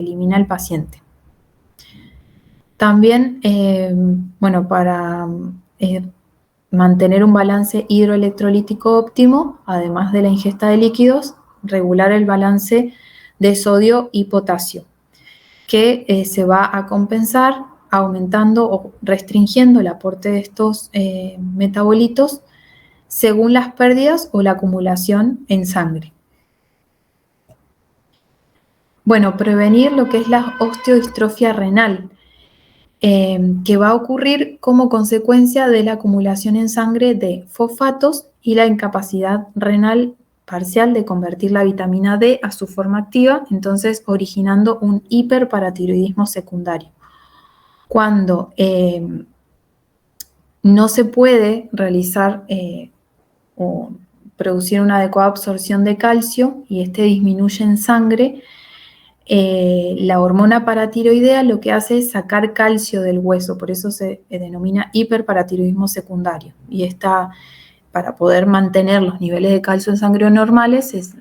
elimina el paciente. También, bueno, para mantener un balance hidroelectrolítico óptimo, además de la ingesta de líquidos, regular el balance de sodio y potasio, que se va a compensar aumentando o restringiendo el aporte de estos metabolitos según las pérdidas o la acumulación en sangre. Bueno, prevenir lo que es la osteodistrofia renal, que va a ocurrir como consecuencia de la acumulación en sangre de fosfatos y la incapacidad renal parcial de convertir la vitamina D a su forma activa, entonces originando un hiperparatiroidismo secundario. Cuando no se puede realizar o producir una adecuada absorción de calcio y este disminuye en sangre, la hormona paratiroidea lo que hace es sacar calcio del hueso, por eso se denomina hiperparatiroidismo secundario. Y para poder mantener los niveles de calcio en sangre normales,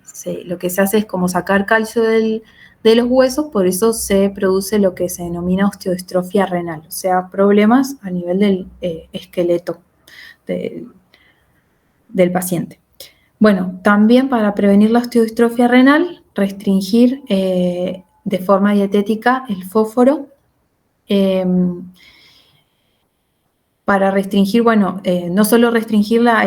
lo que se hace es como sacar calcio de los huesos, por eso se produce lo que se denomina osteodistrofia renal, o sea, problemas a nivel del esqueleto del paciente. Bueno, también para prevenir la osteodistrofia renal, restringir de forma dietética el fósforo. Para restringir, bueno, no solo restringir la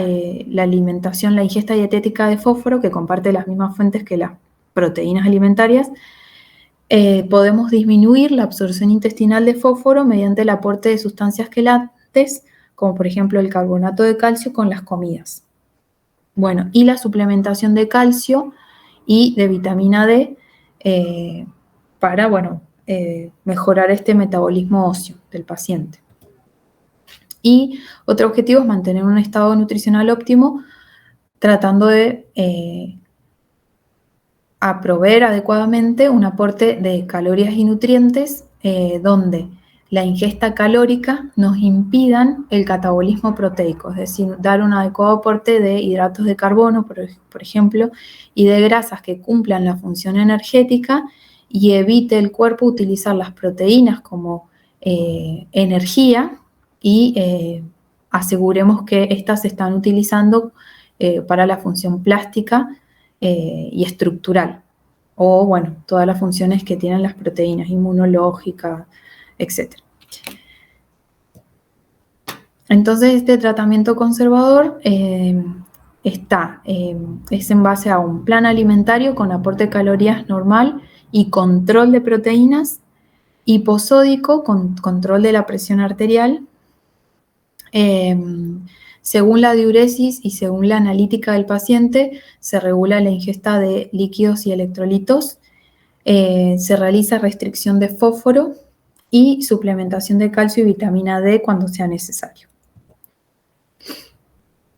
alimentación, la ingesta dietética de fósforo, que comparte las mismas fuentes que las proteínas alimentarias, podemos disminuir la absorción intestinal de fósforo mediante el aporte de sustancias quelantes, como por ejemplo el carbonato de calcio con las comidas. Bueno, y la suplementación de calcio y de vitamina D para, bueno, mejorar este metabolismo óseo del paciente. Y otro objetivo es mantener un estado nutricional óptimo, tratando de proveer adecuadamente un aporte de calorías y nutrientes donde la ingesta calórica nos impidan el catabolismo proteico, es decir, dar un adecuado aporte de hidratos de carbono, por ejemplo, y de grasas que cumplan la función energética y evite el cuerpo utilizar las proteínas como energía y aseguremos que estas se están utilizando para la función plástica y estructural, o bueno, todas las funciones que tienen las proteínas, inmunológica, etc. Entonces, este tratamiento conservador es en base a un plan alimentario con aporte de calorías normal y control de proteínas, hiposódico con control de la presión arterial, según la diuresis y según la analítica del paciente, se regula la ingesta de líquidos y electrolitos, se realiza restricción de fósforo y suplementación de calcio y vitamina D cuando sea necesario.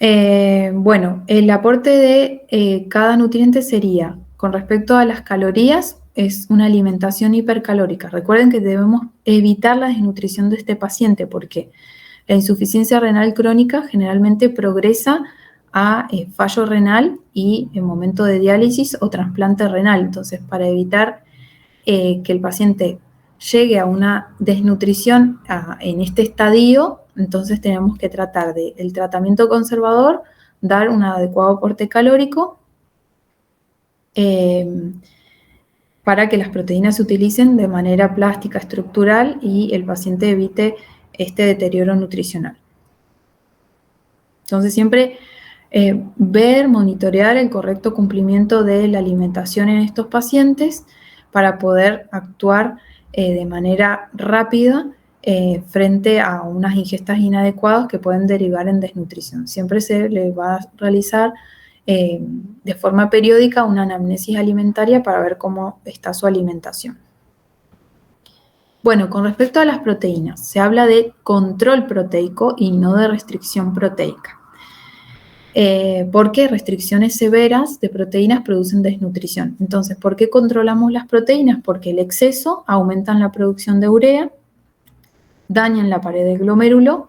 Bueno, el aporte de cada nutriente sería, con respecto a las calorías, es una alimentación hipercalórica. Recuerden que debemos evitar la desnutrición de este paciente porque la insuficiencia renal crónica generalmente progresa a fallo renal y en momento de diálisis o trasplante renal. Entonces, para evitar que el paciente llegue a una desnutrición en este estadio, entonces tenemos que tratar del tratamiento conservador, dar un adecuado aporte calórico para que las proteínas se utilicen de manera plástica, estructural y el paciente evite este deterioro nutricional. Entonces siempre ver, monitorear el correcto cumplimiento de la alimentación en estos pacientes para poder actuar de manera rápida frente a unas ingestas inadecuadas que pueden derivar en desnutrición. Siempre se le va a realizar de forma periódica una anamnesis alimentaria para ver cómo está su alimentación. Bueno, con respecto a las proteínas, se habla de control proteico y no de restricción proteica. Porque restricciones severas de proteínas producen desnutrición. Entonces, ¿por qué controlamos las proteínas? Porque el exceso aumenta la producción de urea, dañan la pared del glomérulo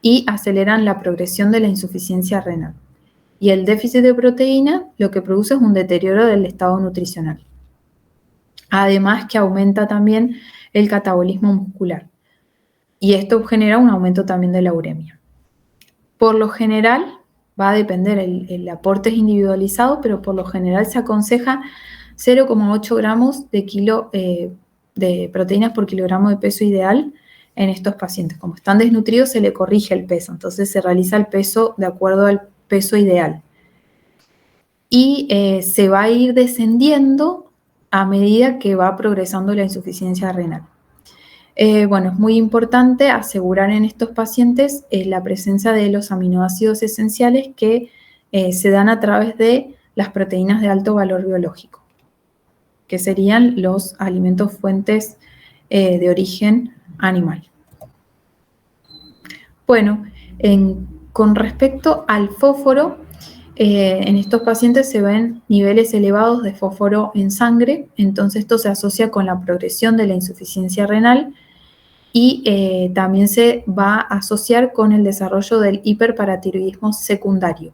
y aceleran la progresión de la insuficiencia renal. Y el déficit de proteína lo que produce es un deterioro del estado nutricional. Además que aumenta también el catabolismo muscular. Y esto genera un aumento también de la uremia. Por lo general, va a depender, el aporte es individualizado, pero por lo general se aconseja 0,8 gramos de proteínas por kilogramo de peso ideal en estos pacientes. Como están desnutridos, se le corrige el peso, entonces se realiza el peso de acuerdo al peso ideal. Y se va a ir descendiendo a medida que va progresando la insuficiencia renal. Bueno, es muy importante asegurar en estos pacientes la presencia de los aminoácidos esenciales que se dan a través de las proteínas de alto valor biológico, que serían los alimentos fuentes de origen animal. Bueno, con respecto al fósforo, en estos pacientes se ven niveles elevados de fósforo en sangre, entonces esto se asocia con la progresión de la insuficiencia renal y también se va a asociar con el desarrollo del hiperparatiroidismo secundario,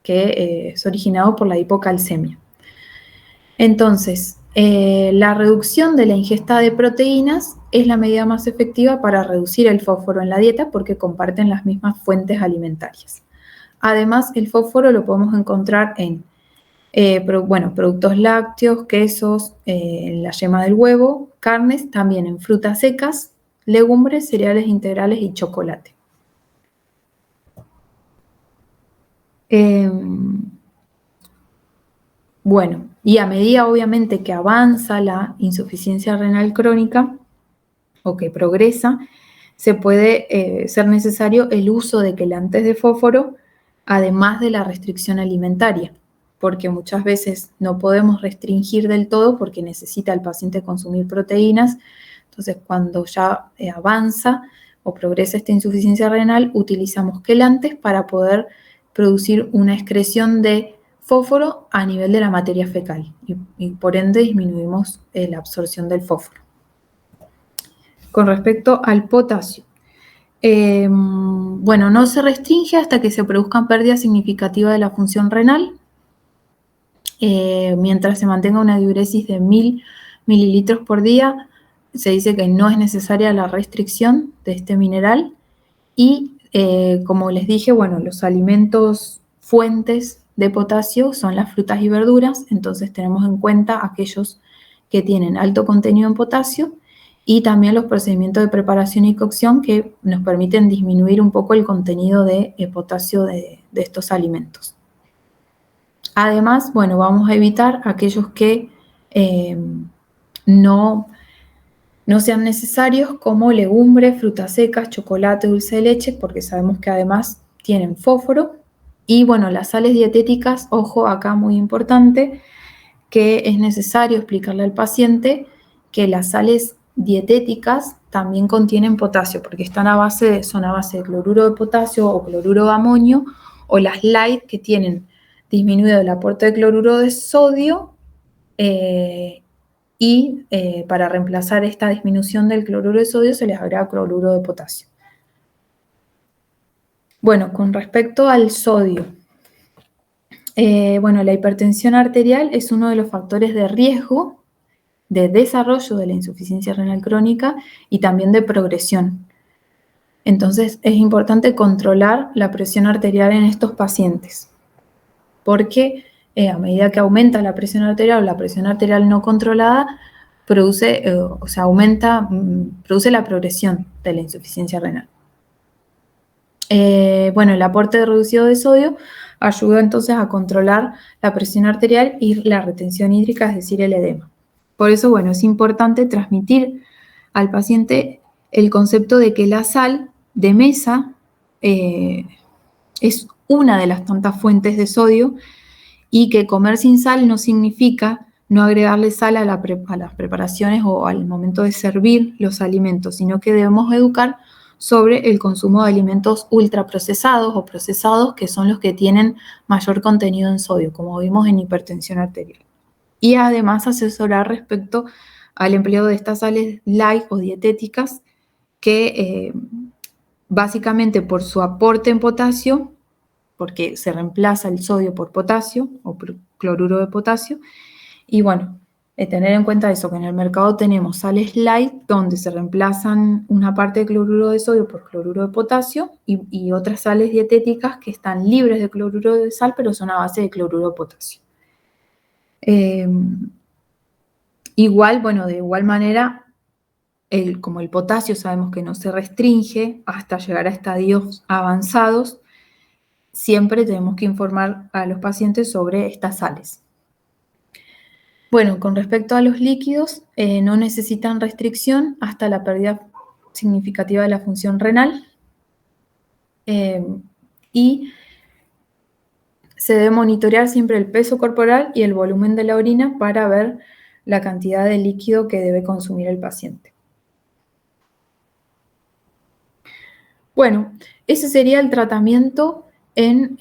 que es originado por la hipocalcemia. Entonces, la reducción de la ingesta de proteínas es la medida más efectiva para reducir el fósforo en la dieta porque comparten las mismas fuentes alimentarias. Además, el fósforo lo podemos encontrar en productos lácteos, quesos, en la yema del huevo, carnes, también en frutas secas, legumbres, cereales integrales y chocolate. Bueno, y a medida obviamente que avanza la insuficiencia renal crónica o que progresa, se puede ser necesario el uso de quelantes de fósforo, además de la restricción alimentaria, porque muchas veces no podemos restringir del todo porque necesita el paciente consumir proteínas. Entonces, cuando ya avanza o progresa esta insuficiencia renal, utilizamos quelantes para poder producir una excreción de fósforo a nivel de la materia fecal y por ende disminuimos la absorción del fósforo. Con respecto al potasio, bueno, no se restringe hasta que se produzcan pérdidas significativas de la función renal, mientras se mantenga una diuresis de 1000 mililitros por día, se dice que no es necesaria la restricción de este mineral y como les dije, bueno, los alimentos fuentes de potasio son las frutas y verduras, entonces tenemos en cuenta aquellos que tienen alto contenido en potasio y también los procedimientos de preparación y cocción que nos permiten disminuir un poco el contenido de potasio de estos alimentos. Además, bueno, vamos a evitar aquellos que no sean necesarios como legumbres, frutas secas, chocolate, dulce de leche, porque sabemos que además tienen fósforo. Y bueno, las sales dietéticas, ojo, acá muy importante, que es necesario explicarle al paciente que las sales dietéticas también contienen potasio, porque son a base de cloruro de potasio o cloruro de amonio, o las light que tienen disminuido el aporte de cloruro de sodio y para reemplazar esta disminución del cloruro de sodio se les agrega cloruro de potasio. Bueno, con respecto al sodio, bueno, la hipertensión arterial es uno de los factores de riesgo de desarrollo de la insuficiencia renal crónica y también de progresión. Entonces, es importante controlar la presión arterial en estos pacientes, porque a medida que aumenta la presión arterial o la presión arterial no controlada, produce la progresión de la insuficiencia renal. Bueno, el aporte reducido de sodio ayuda entonces a controlar la presión arterial y la retención hídrica, es decir, el edema. Por eso, bueno, es importante transmitir al paciente el concepto de que la sal de mesa es una de las tantas fuentes de sodio y que comer sin sal no significa no agregarle sal a las preparaciones o al momento de servir los alimentos, sino que debemos educar sobre el consumo de alimentos ultraprocesados o procesados, que son los que tienen mayor contenido en sodio, como vimos en hipertensión arterial. Y además asesorar respecto al empleo de estas sales light o dietéticas que básicamente por su aporte en potasio, porque se reemplaza el sodio por potasio o por cloruro de potasio, y bueno, tener en cuenta eso, que en el mercado tenemos sales light, donde se reemplazan una parte de cloruro de sodio por cloruro de potasio, y otras sales dietéticas que están libres de cloruro de sal, pero son a base de cloruro de potasio. Igual, bueno, de igual manera, como el potasio sabemos que no se restringe hasta llegar a estadios avanzados, siempre tenemos que informar a los pacientes sobre estas sales. Bueno, con respecto a los líquidos, no necesitan restricción hasta la pérdida significativa de la función renal, y se debe monitorear siempre el peso corporal y el volumen de la orina para ver la cantidad de líquido que debe consumir el paciente. Bueno, ese sería el tratamiento en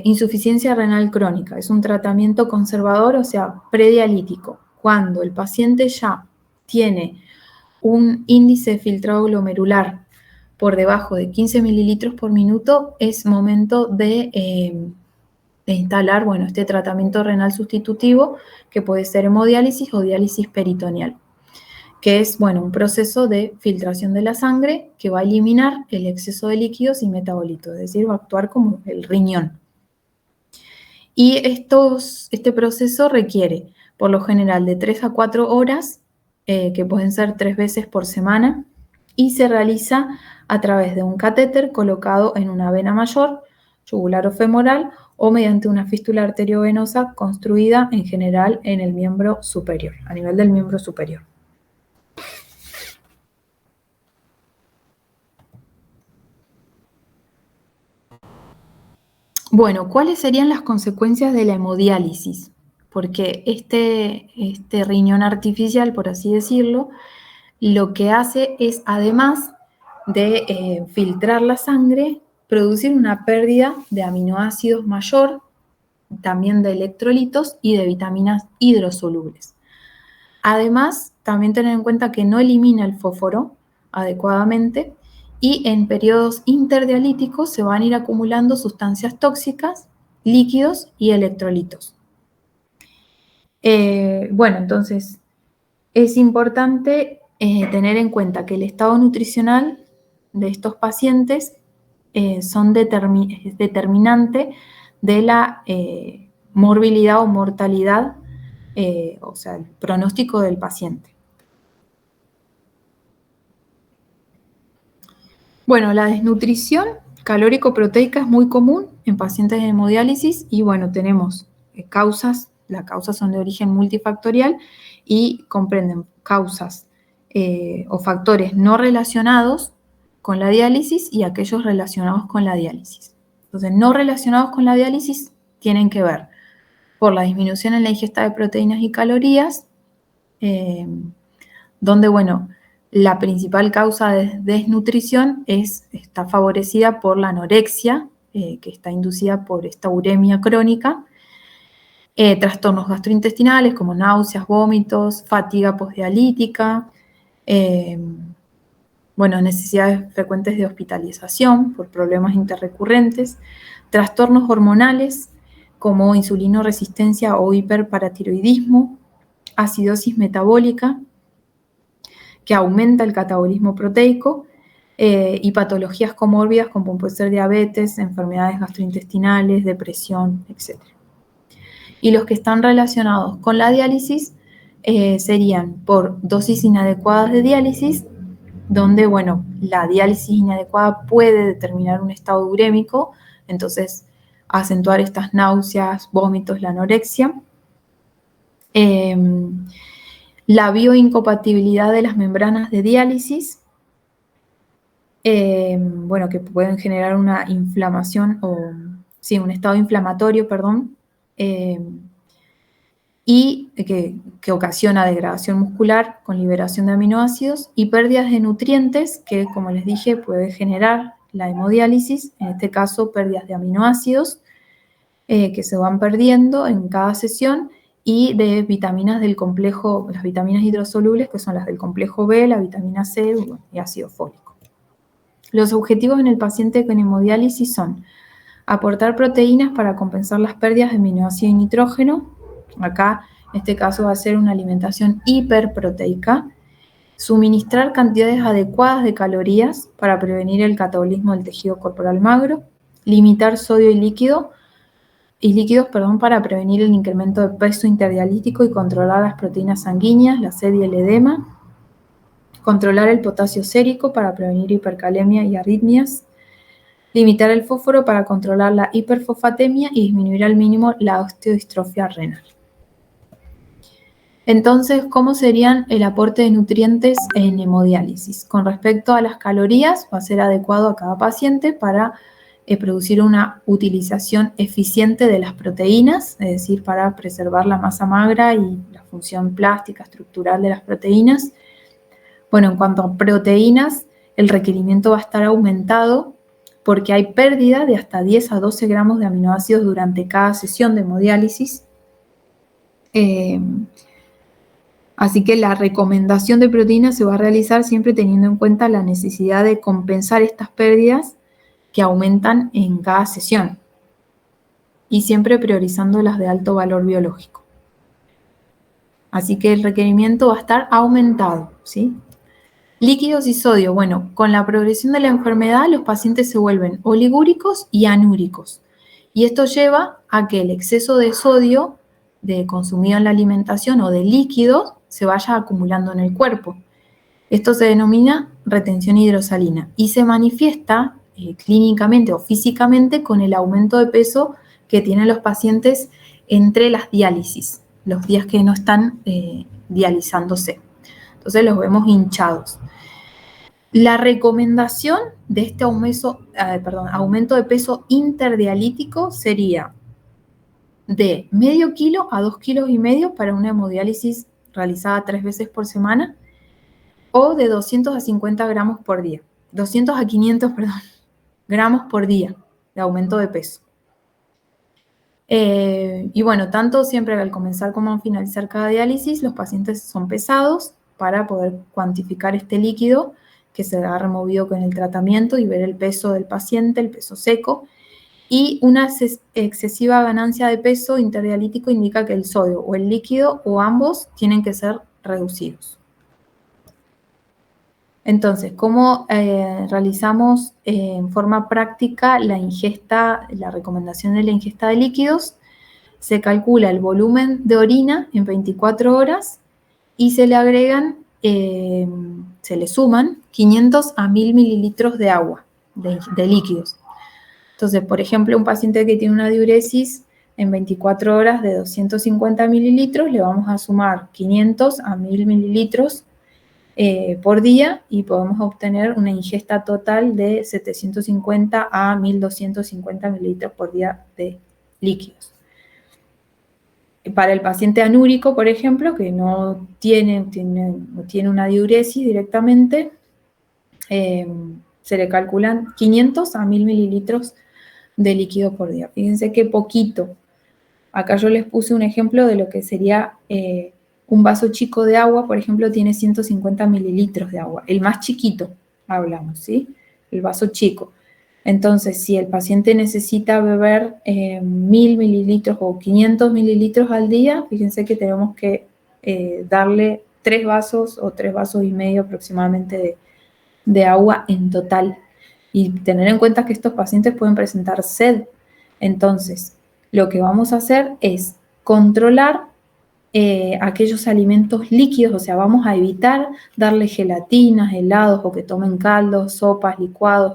insuficiencia renal crónica. Es un tratamiento conservador, o sea, predialítico. Cuando el paciente ya tiene un índice de filtrado glomerular por debajo de 15 mililitros por minuto, es momento de instalar, bueno, este tratamiento renal sustitutivo, que puede ser hemodiálisis o diálisis peritoneal, que es, bueno, un proceso de filtración de la sangre que va a eliminar el exceso de líquidos y metabolitos, es decir, va a actuar como el riñón. Y este proceso requiere, por lo general, de 3 a 4 horas, que pueden ser 3 veces por semana, y se realiza a través de un catéter colocado en una vena mayor, yugular o femoral, o mediante una fístula arteriovenosa construida en general en el miembro superior, a nivel del miembro superior. Bueno, ¿cuáles serían las consecuencias de la hemodiálisis? Porque este riñón artificial, por así decirlo, lo que hace es, además de filtrar la sangre, producir una pérdida de aminoácidos mayor, también de electrolitos y de vitaminas hidrosolubles. Además, también tener en cuenta que no elimina el fósforo adecuadamente, y en periodos interdialíticos se van a ir acumulando sustancias tóxicas, líquidos y electrolitos. Bueno, entonces es importante tener en cuenta que el estado nutricional de estos pacientes es determinante de la morbilidad o mortalidad, o sea, el pronóstico del paciente. Bueno, la desnutrición calórico-proteica es muy común en pacientes de hemodiálisis y, bueno, tenemos causas, las causas son de origen multifactorial y comprenden causas o factores no relacionados con la diálisis y aquellos relacionados con la diálisis. Entonces, no relacionados con la diálisis tienen que ver por la disminución en la ingesta de proteínas y calorías, donde, bueno, la principal causa de desnutrición está favorecida por la anorexia, que está inducida por esta uremia crónica, trastornos gastrointestinales como náuseas, vómitos, fatiga postdialítica, bueno, necesidades frecuentes de hospitalización por problemas interrecurrentes, trastornos hormonales como insulinoresistencia o hiperparatiroidismo, acidosis metabólica, que aumenta el catabolismo proteico, y patologías comórbidas como puede ser diabetes, enfermedades gastrointestinales, depresión, etc. Y los que están relacionados con la diálisis serían por dosis inadecuadas de diálisis, donde, bueno, la diálisis inadecuada puede determinar un estado urémico, entonces acentuar estas náuseas, vómitos, la anorexia. La bioincompatibilidad de las membranas de diálisis, bueno, que pueden generar una inflamación un estado inflamatorio, perdón, y que ocasiona degradación muscular con liberación de aminoácidos y pérdidas de nutrientes que, como les dije, puede generar la hemodiálisis, en este caso pérdidas de aminoácidos que se van perdiendo en cada sesión, y de vitaminas del complejo, las vitaminas hidrosolubles, que son las del complejo B, la vitamina C y ácido fólico. Los objetivos en el paciente con hemodiálisis son aportar proteínas para compensar las pérdidas de aminoácido y nitrógeno. Acá en este caso va a ser una alimentación hiperproteica, suministrar cantidades adecuadas de calorías para prevenir el catabolismo del tejido corporal magro, limitar sodio y líquidos, para prevenir el incremento de peso interdialítico y controlar las proteínas sanguíneas, la sed y el edema, controlar el potasio sérico para prevenir hipercalemia y arritmias, limitar el fósforo para controlar la hiperfosfatemia y disminuir al mínimo la osteodistrofia renal. Entonces, ¿cómo serían el aporte de nutrientes en hemodiálisis? Con respecto a las calorías, va a ser adecuado a cada paciente para producir una utilización eficiente de las proteínas, es decir, para preservar la masa magra y la función plástica, estructural de las proteínas. Bueno, en cuanto a proteínas, el requerimiento va a estar aumentado porque hay pérdida de hasta 10 a 12 gramos de aminoácidos durante cada sesión de hemodiálisis. Así que la recomendación de proteínas se va a realizar siempre teniendo en cuenta la necesidad de compensar estas pérdidas que aumentan en cada sesión y siempre priorizando las de alto valor biológico. Así que el requerimiento va a estar aumentado, ¿sí? Líquidos y sodio. Bueno, con la progresión de la enfermedad los pacientes se vuelven oligúricos y anúricos. Y esto lleva a que el exceso de sodio consumido en la alimentación o de líquidos se vaya acumulando en el cuerpo. Esto se denomina retención hidrosalina y se manifiesta clínicamente o físicamente con el aumento de peso que tienen los pacientes entre las diálisis, los días que no están dializándose. Entonces los vemos hinchados. La recomendación de este aumento de peso interdialítico sería de medio kilo a 2,5 kilos para una hemodiálisis realizada 3 veces por semana o de 200 a 50 gramos por día. 200 a 500, gramos por día de aumento de peso. Y bueno, tanto siempre al comenzar como al finalizar cada diálisis, los pacientes son pesados para poder cuantificar este líquido que se ha removido con el tratamiento y ver el peso del paciente, el peso seco. Y una excesiva ganancia de peso interdialítico indica que el sodio o el líquido o ambos tienen que ser reducidos. Entonces, ¿cómo realizamos en forma práctica la recomendación de la ingesta de líquidos? Se calcula el volumen de orina en 24 horas y se le agregan, se le suman 500 a 1000 mililitros de agua, de líquidos. Entonces, por ejemplo, un paciente que tiene una diuresis en 24 horas de 250 mililitros, le vamos a sumar 500 a 1000 mililitros por día y podemos obtener una ingesta total de 750 a 1250 mililitros por día de líquidos. Para el paciente anúrico, por ejemplo, que no tiene una diuresis directamente, se le calculan 500 a 1000 mililitros de líquido por día. Fíjense qué poquito. Acá yo les puse un ejemplo de lo que sería un vaso chico de agua, por ejemplo, tiene 150 mililitros de agua. El más chiquito, hablamos, ¿sí? El vaso chico. Entonces, si el paciente necesita beber 1000 mililitros o 500 mililitros al día, fíjense que tenemos que darle 3 vasos o 3 vasos y medio aproximadamente de agua en total. Y tener en cuenta que estos pacientes pueden presentar sed. Entonces, lo que vamos a hacer es controlar aquellos alimentos líquidos, o sea, vamos a evitar darle gelatinas, helados o que tomen caldos, sopas, licuados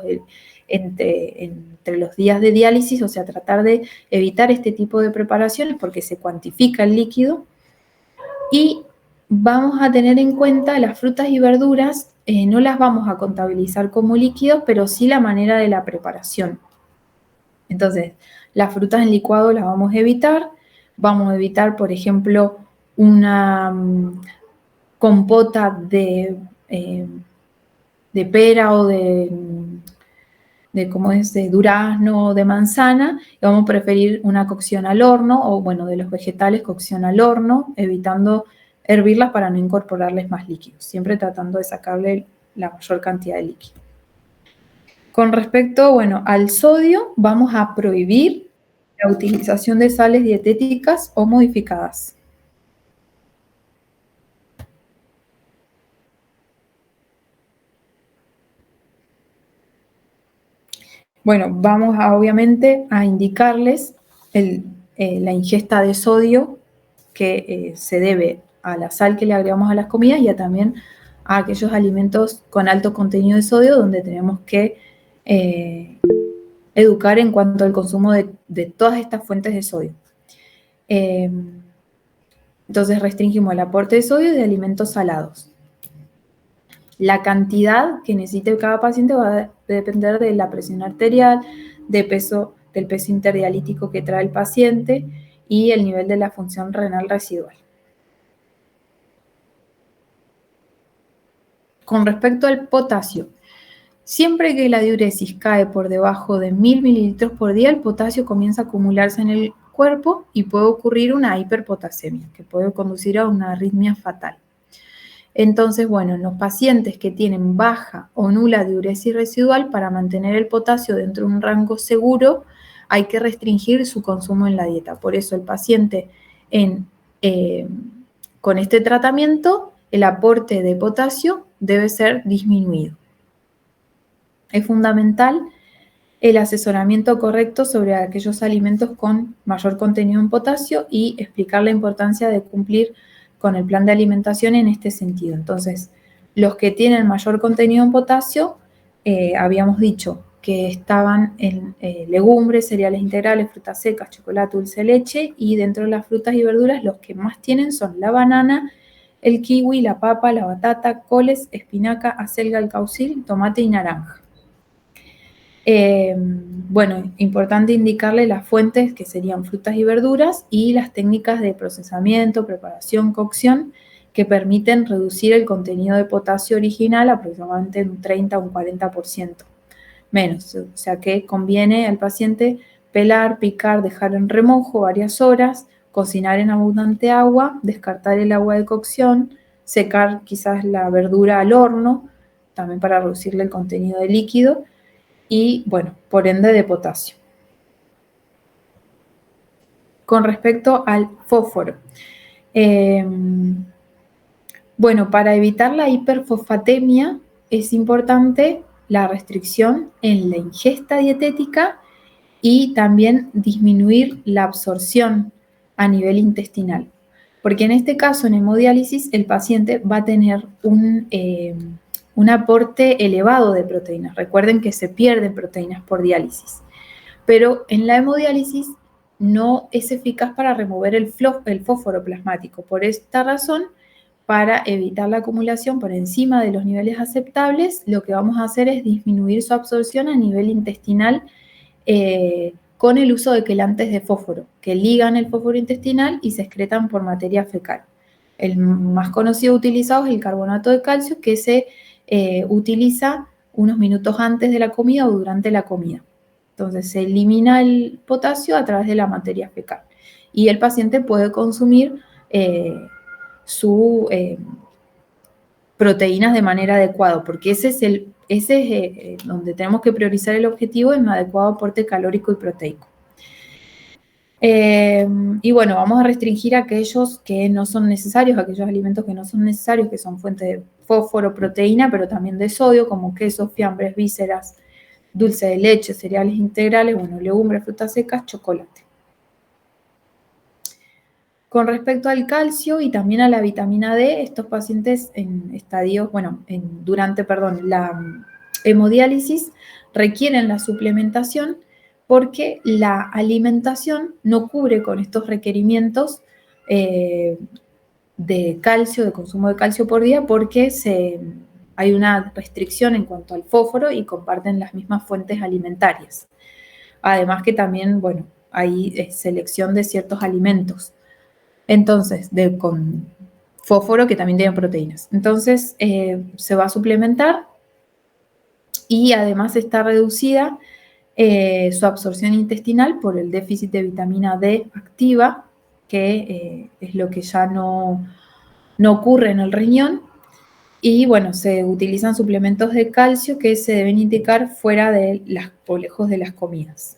entre los días de diálisis, o sea, tratar de evitar este tipo de preparaciones porque se cuantifica el líquido. Y vamos a tener en cuenta las frutas y verduras, no las vamos a contabilizar como líquidos, pero sí la manera de la preparación. Entonces, las frutas en licuado las vamos a evitar. Vamos a evitar, por ejemplo, una compota de pera o de durazno o de manzana, y vamos a preferir una cocción al horno, o bueno, de los vegetales, cocción al horno, evitando hervirlas para no incorporarles más líquidos, siempre tratando de sacarle la mayor cantidad de líquido. Con respecto, bueno, al sodio, vamos a prohibir la utilización de sales dietéticas o modificadas. Bueno, vamos obviamente a indicarles la ingesta de sodio que se debe a la sal que le agregamos a las comidas y también a aquellos alimentos con alto contenido de sodio donde tenemos que educar en cuanto al consumo de todas estas fuentes de sodio. Entonces restringimos el aporte de sodio de alimentos salados. La cantidad que necesite cada paciente va a depender de la presión arterial, del peso interdialítico que trae el paciente y el nivel de la función renal residual. Con respecto al potasio, siempre que la diuresis cae por debajo de 1000 mililitros por día, el potasio comienza a acumularse en el cuerpo y puede ocurrir una hiperpotasemia, que puede conducir a una arritmia fatal. Entonces, bueno, en los pacientes que tienen baja o nula diuresis residual, para mantener el potasio dentro de un rango seguro, hay que restringir su consumo en la dieta. Por eso el paciente con este tratamiento, el aporte de potasio debe ser disminuido. Es fundamental el asesoramiento correcto sobre aquellos alimentos con mayor contenido en potasio y explicar la importancia de cumplir con el plan de alimentación en este sentido. Entonces, los que tienen mayor contenido en potasio, habíamos dicho que estaban en legumbres, cereales integrales, frutas secas, chocolate, dulce de leche, y dentro de las frutas y verduras los que más tienen son la banana, el kiwi, la papa, la batata, coles, espinaca, acelga, el caucil, tomate y naranja. Bueno, importante indicarle las fuentes que serían frutas y verduras y las técnicas de procesamiento, preparación, cocción que permiten reducir el contenido de potasio original aproximadamente un 30 o un 40% menos. O sea que conviene al paciente pelar, picar, dejar en remojo varias horas, cocinar en abundante agua, descartar el agua de cocción, secar quizás la verdura al horno, también para reducirle el contenido de líquido, y, bueno, por ende de potasio. Con respecto al fósforo, bueno, para evitar la hiperfosfatemia es importante la restricción en la ingesta dietética y también disminuir la absorción a nivel intestinal. Porque en este caso, en hemodiálisis, el paciente va a tener un aporte elevado de proteínas. Recuerden que se pierden proteínas por diálisis. Pero en la hemodiálisis no es eficaz para remover el fósforo plasmático. Por esta razón, para evitar la acumulación por encima de los niveles aceptables, lo que vamos a hacer es disminuir su absorción a nivel intestinal con el uso de quelantes de fósforo, que ligan el fósforo intestinal y se excretan por materia fecal. El más conocido utilizado es el carbonato de calcio, que se utiliza unos minutos antes de la comida o durante la comida. Entonces se elimina el potasio a través de la materia fecal y el paciente puede consumir sus proteínas de manera adecuada, porque ese es donde tenemos que priorizar el objetivo en un adecuado aporte calórico y proteico. Y bueno, vamos a restringir aquellos que no son necesarios, aquellos alimentos que no son necesarios, que son fuentes de fósforo, proteína, pero también de sodio, como quesos, fiambres, vísceras, dulce de leche, cereales integrales, bueno, legumbres, frutas secas, chocolate. Con respecto al calcio y también a la vitamina D, estos pacientes en estadios, durante la hemodiálisis requieren la suplementación porque la alimentación no cubre con estos requerimientos de calcio, de consumo de calcio por día, porque hay una restricción en cuanto al fósforo y comparten las mismas fuentes alimentarias. Además que también, bueno, hay selección de ciertos alimentos. Entonces, con fósforo que también tienen proteínas. Entonces, se va a suplementar y además está reducida su absorción intestinal por el déficit de vitamina D activa, que es lo que ya no ocurre en el riñón. Y bueno, se utilizan suplementos de calcio que se deben indicar fuera o lejos de las comidas.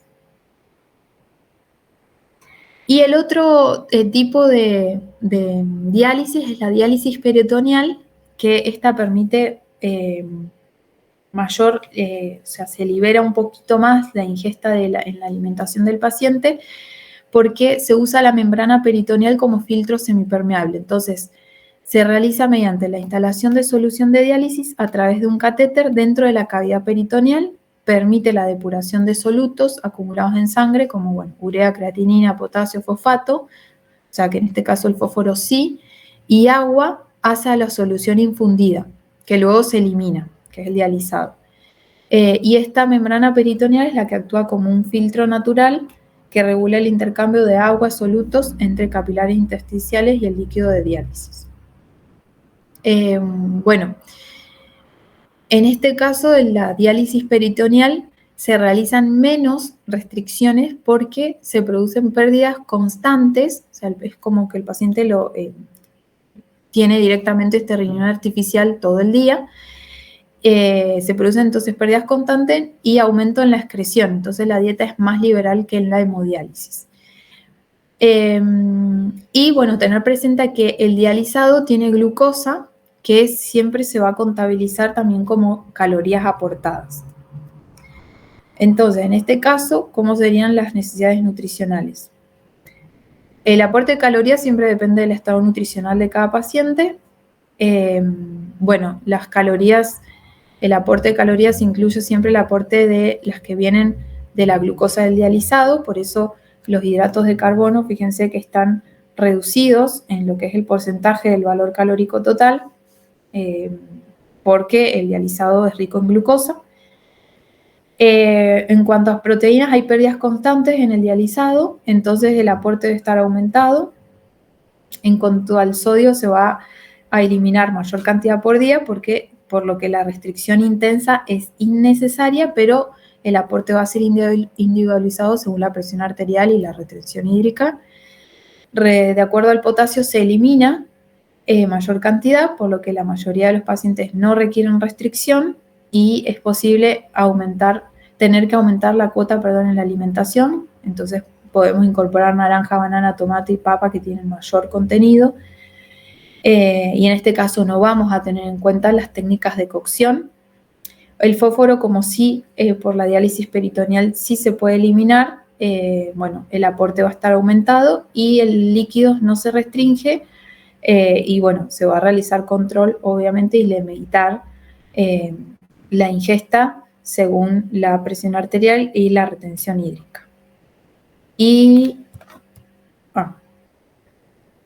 Y el otro tipo de diálisis es la diálisis peritoneal, que esta permite mayor, o sea, se libera un poquito más la ingesta en la alimentación del paciente, porque se usa la membrana peritoneal como filtro semipermeable. Entonces, se realiza mediante la instalación de solución de diálisis a través de un catéter dentro de la cavidad peritoneal, permite la depuración de solutos acumulados en sangre, como bueno, urea, creatinina, potasio, fosfato, o sea que en este caso el fósforo sí, y agua hacia la solución infundida, que luego se elimina, que es el dializado. Y esta membrana peritoneal es la que actúa como un filtro natural que regula el intercambio de agua, solutos entre capilares intersticiales y el líquido de diálisis. Bueno, en este caso de la diálisis peritoneal se realizan menos restricciones porque se producen pérdidas constantes, o sea, es como que el paciente tiene directamente este riñón artificial todo el día. Se producen entonces pérdidas constantes y aumento en la excreción, entonces la dieta es más liberal que en la hemodiálisis. Y bueno, tener presente que el dializado tiene glucosa, que siempre se va a contabilizar también como calorías aportadas. Entonces, en este caso, ¿cómo serían las necesidades nutricionales? El aporte de calorías siempre depende del estado nutricional de cada paciente. Bueno, las calorías, el aporte de calorías incluye siempre el aporte de las que vienen de la glucosa del dializado, por eso los hidratos de carbono, fíjense que están reducidos en lo que es el porcentaje del valor calórico total, porque el dializado es rico en glucosa. En cuanto a proteínas, hay pérdidas constantes en el dializado, entonces el aporte debe estar aumentado. En cuanto al sodio, se va a eliminar mayor cantidad por día, por lo que la restricción intensa es innecesaria, pero el aporte va a ser individualizado según la presión arterial y la retención hídrica. De acuerdo al potasio, se elimina mayor cantidad, por lo que la mayoría de los pacientes no requieren restricción y es posible tener que aumentar la cuota, en la alimentación. Entonces podemos incorporar naranja, banana, tomate y papa que tienen mayor contenido. Y en este caso no vamos a tener en cuenta las técnicas de cocción. El fósforo, como sí, por la diálisis peritoneal sí se puede eliminar, bueno, el aporte va a estar aumentado y el líquido no se restringe, y bueno, se va a realizar control, obviamente, y limitar la ingesta según la presión arterial y la retención hídrica. Y,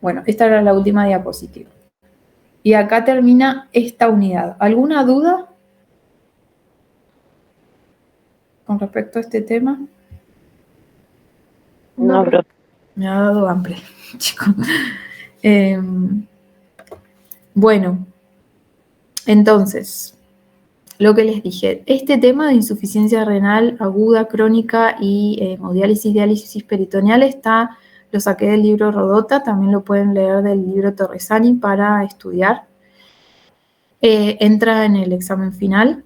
bueno, esta era la última diapositiva. Y acá termina esta unidad. ¿Alguna duda con respecto a este tema? No, bro. Me ha dado hambre, chicos. Bueno, entonces, lo que les dije, este tema de insuficiencia renal aguda, crónica y hemodiálisis, diálisis peritoneal lo saqué del libro Rodota, también lo pueden leer del libro Torresani para estudiar. Entra en el examen final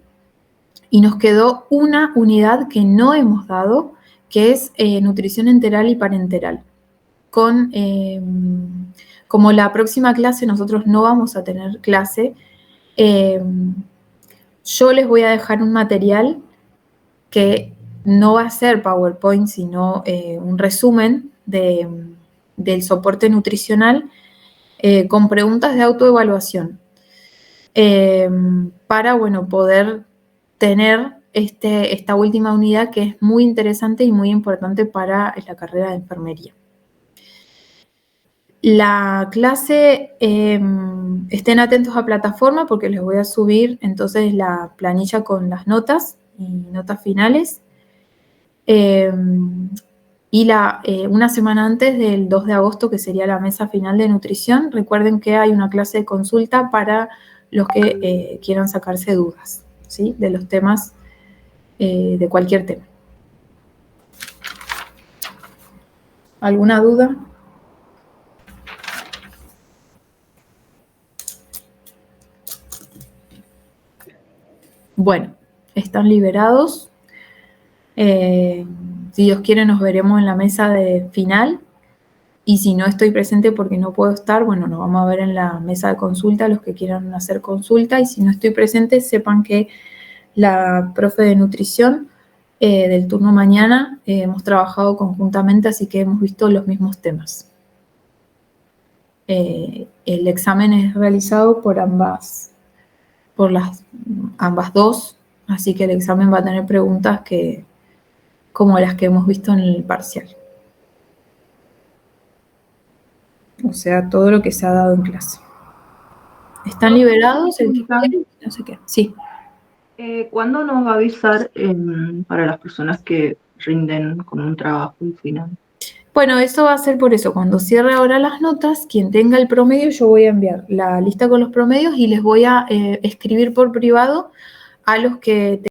y nos quedó una unidad que no hemos dado, que es nutrición enteral y parenteral. Como la próxima clase nosotros no vamos a tener clase, yo les voy a dejar un material que no va a ser PowerPoint, sino un resumen del soporte nutricional con preguntas de autoevaluación para, bueno, poder tener esta última unidad que es muy interesante y muy importante para la carrera de enfermería. La clase, estén atentos a plataforma porque les voy a subir entonces la planilla con las notas y notas finales. Y una semana antes del 2 de agosto, que sería la mesa final de nutrición, recuerden que hay una clase de consulta para los que quieran sacarse dudas, ¿sí? De los temas, de cualquier tema. ¿Alguna duda? Bueno, están liberados. Si Dios quiere, nos veremos en la mesa de final. Y si no estoy presente porque no puedo estar, bueno, nos vamos a ver en la mesa de consulta los que quieran hacer consulta. Y si no estoy presente, sepan que la profe de nutrición del turno mañana. Hemos trabajado conjuntamente, así que hemos visto los mismos temas. El examen es realizado por ambas dos, así que el examen va a tener preguntas como las que hemos visto en el parcial. O sea, todo lo que se ha dado en clase. ¿Están liberados? No sé qué. Sí. ¿Cuándo nos va a avisar para las personas que rinden con un trabajo al final? Bueno, eso va a ser por eso. Cuando cierre ahora las notas, quien tenga el promedio, yo voy a enviar la lista con los promedios y les voy a escribir por privado a los que